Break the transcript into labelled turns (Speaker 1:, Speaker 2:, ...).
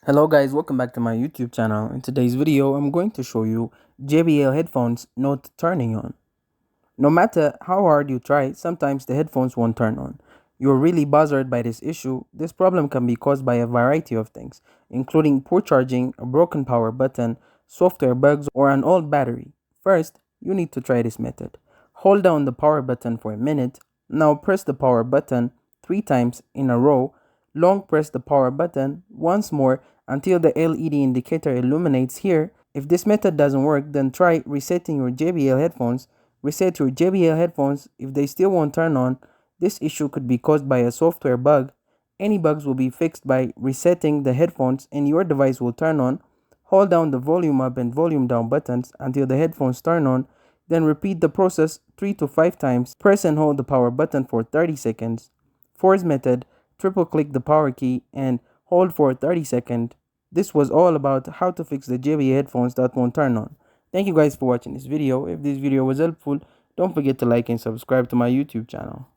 Speaker 1: Hello guys, welcome back to my YouTube channel. In today's video, I'm going to show you JBL headphones not turning on. No matter how hard you try, sometimes the headphones won't turn on. You're really bothered by this issue. This problem can be caused by a variety of things, including poor charging, a broken power button, software bugs, or an old battery. First, you need to try this method. Hold down the power button for a minute. Now press the power button 3 times in a row. Long press the power button once more until the LED indicator illuminates here. If this method doesn't work, then try resetting your JBL headphones. Reset your JBL headphones. If they still won't turn on, this issue could be caused by a software bug. Any bugs will be fixed by resetting the headphones and your device will turn on. Hold down the volume up and volume down buttons until the headphones turn on. Then repeat the process 3 to 5 times. Press and hold the power button for 30 seconds. Fourth method, triple click the power key and hold for 30 seconds. This was all about how to fix the JBL headphones that won't turn on. Thank you guys for watching this video. If this video was helpful, don't forget to like and subscribe to my YouTube channel.